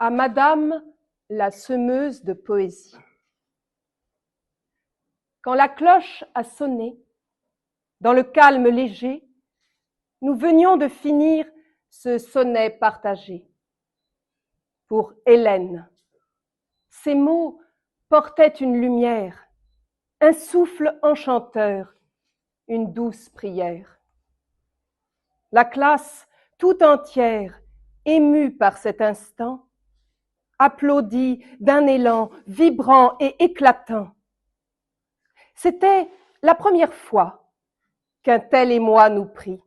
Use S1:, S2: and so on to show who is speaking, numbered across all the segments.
S1: À Madame la semeuse de poésie. Quand la cloche a sonné, dans le calme léger, nous venions de finir ce sonnet partagé. Pour Hélène, ces mots portaient une lumière, un souffle enchanteur, une douce prière. La classe tout entière, émue par cet instant, applaudit d'un élan vibrant et éclatant. C'était la première fois qu'un tel émoi nous prit,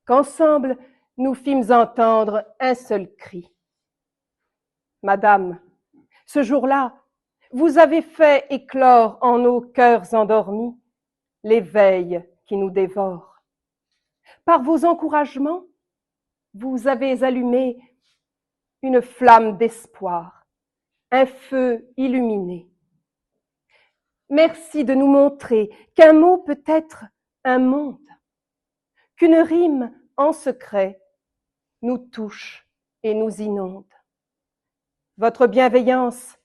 S1: qu'ensemble nous fîmes entendre un seul cri. Madame, ce jour-là, vous avez fait éclore en nos cœurs endormis l'éveil qui nous dévore. Par vos encouragements, vous avez allumé une flamme d'espoir, un feu illuminé. Merci de nous montrer qu'un mot peut être un monde, qu'une rime en secret nous touche et nous inonde. Votre bienveillance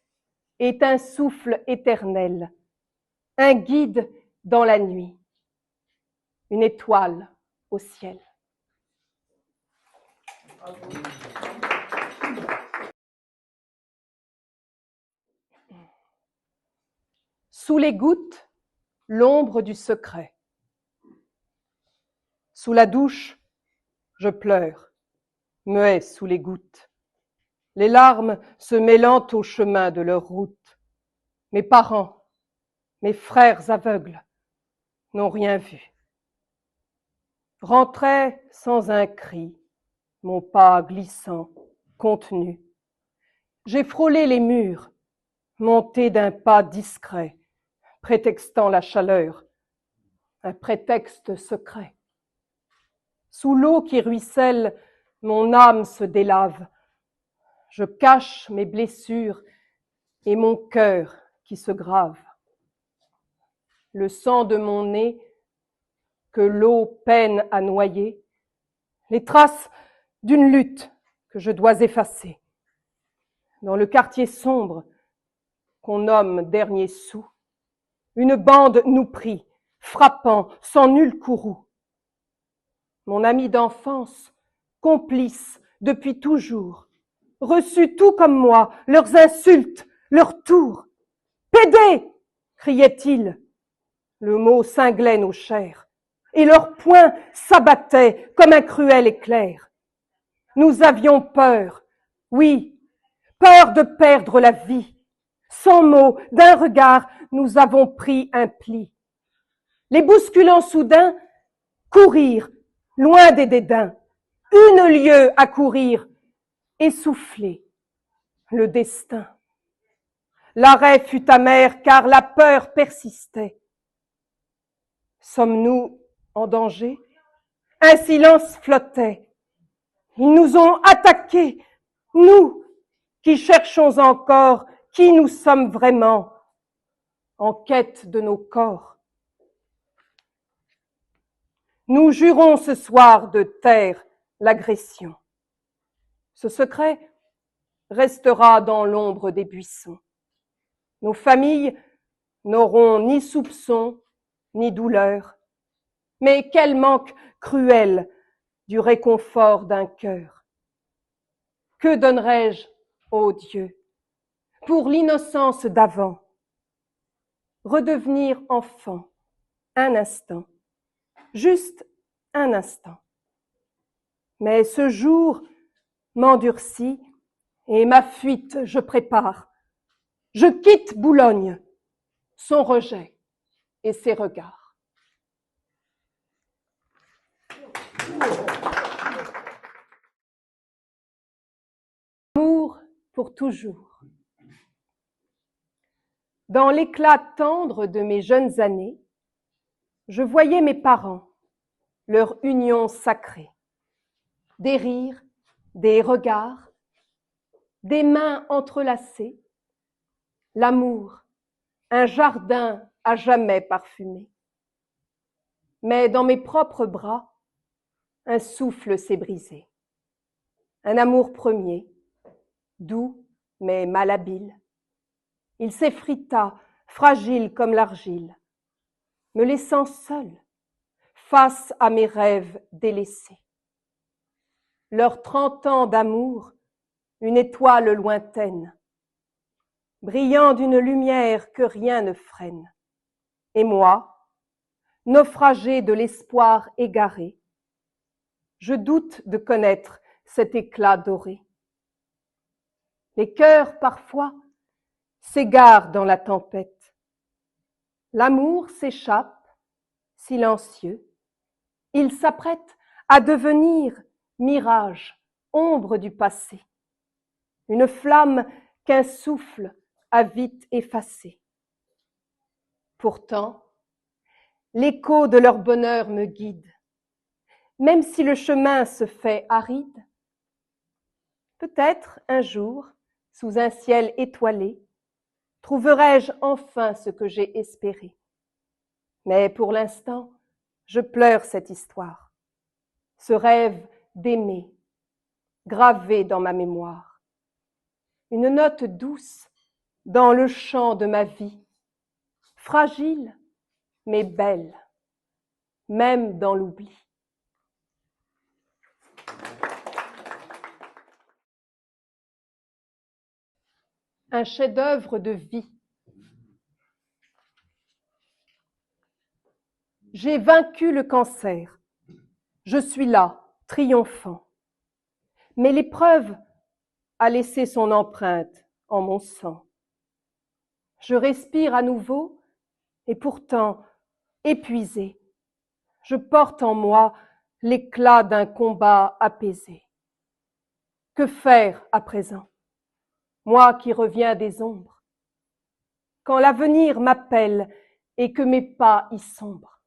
S1: est un souffle éternel, un guide dans la nuit, une étoile au ciel. Sous les gouttes, l'ombre du secret. Sous la douche, je pleure, muet sous les gouttes, les larmes se mêlant au chemin de leur route. Mes parents, mes frères aveugles, n'ont rien vu. Rentrait sans un cri, mon pas glissant, contenu. J'ai frôlé les murs, monté d'un pas discret, prétextant la chaleur, un prétexte secret. Sous l'eau qui ruisselle, mon âme se délave. Je cache mes blessures et mon cœur qui se grave. Le sang de mon nez que l'eau peine à noyer, les traces d'une lutte que je dois effacer. Dans le quartier sombre qu'on nomme dernier sou, une bande nous prit, frappant sans nul courroux. Mon ami d'enfance, complice depuis toujours, reçut tout comme moi leurs insultes, leurs tours. « Pédé !» criait-il. Le mot cinglait nos chairs, et leurs poings s'abattaient comme un cruel éclair. Nous avions peur, oui, peur de perdre la vie. Sans mots, d'un regard, nous avons pris un pli. Les bousculant soudain, courir, loin des dédains, une lieue à courir, essouffler le destin. L'arrêt fut amer car la peur persistait. Sommes-nous en danger? Un silence flottait. Ils nous ont attaqués, nous qui cherchons encore qui nous sommes vraiment, en quête de nos corps. Nous jurons ce soir de taire l'agression. Ce secret restera dans l'ombre des buissons. Nos familles n'auront ni soupçon, ni douleur, mais quel manque cruel du réconfort d'un cœur. Que donnerais-je, ô Dieu, pour l'innocence d'avant? Redevenir enfant, un instant, juste un instant. Mais ce jour m'endurcit et ma fuite je prépare. Je quitte Boulogne, son rejet et ses regards. Amour pour toujours. Dans l'éclat tendre de mes jeunes années, je voyais mes parents, leur union sacrée. Des rires, des regards, des mains entrelacées, l'amour, un jardin à jamais parfumé. Mais dans mes propres bras, un souffle s'est brisé. Un amour premier, doux mais malhabile. Il s'effrita, fragile comme l'argile, me laissant seule face à mes rêves délaissés. Leurs 30 ans d'amour, une étoile lointaine, brillant d'une lumière que rien ne freine. Et moi, naufragé de l'espoir égaré, je doute de connaître cet éclat doré. Les cœurs, parfois, s'égarent dans la tempête. L'amour s'échappe, silencieux. Il s'apprête à devenir mirage, ombre du passé. Une flamme qu'un souffle a vite effacée. Pourtant, l'écho de leur bonheur me guide, même si le chemin se fait aride. Peut-être un jour, sous un ciel étoilé, trouverai-je enfin ce que j'ai espéré. Mais pour l'instant, je pleure cette histoire, ce rêve d'aimer, gravé dans ma mémoire. Une note douce dans le chant de ma vie, fragile mais belle, même dans l'oubli. Un chef-d'œuvre de vie. J'ai vaincu le cancer. Je suis là, triomphant. Mais l'épreuve a laissé son empreinte en mon sang. Je respire à nouveau et pourtant, épuisé, je porte en moi l'éclat d'un combat apaisé. Que faire à présent, moi qui reviens des ombres, quand l'avenir m'appelle et que mes pas y sombrent?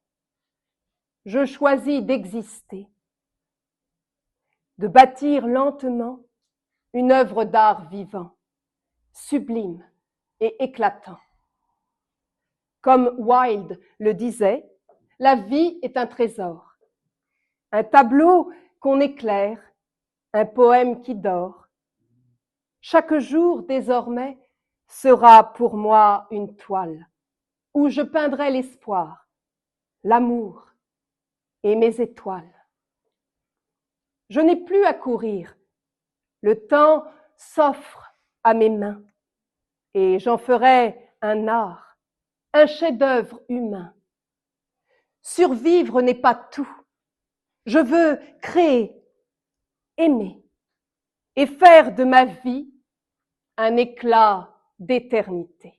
S1: Je choisis d'exister, de bâtir lentement une œuvre d'art vivant, sublime et éclatant. Comme Wilde le disait, la vie est un trésor, un tableau qu'on éclaire, un poème qui dort. Chaque jour désormais sera pour moi une toile où je peindrai l'espoir, l'amour et mes étoiles. Je n'ai plus à courir, le temps s'offre à mes mains et j'en ferai un art, un chef-d'œuvre humain. Survivre n'est pas tout. Je veux créer, aimer et faire de ma vie un éclat d'éternité.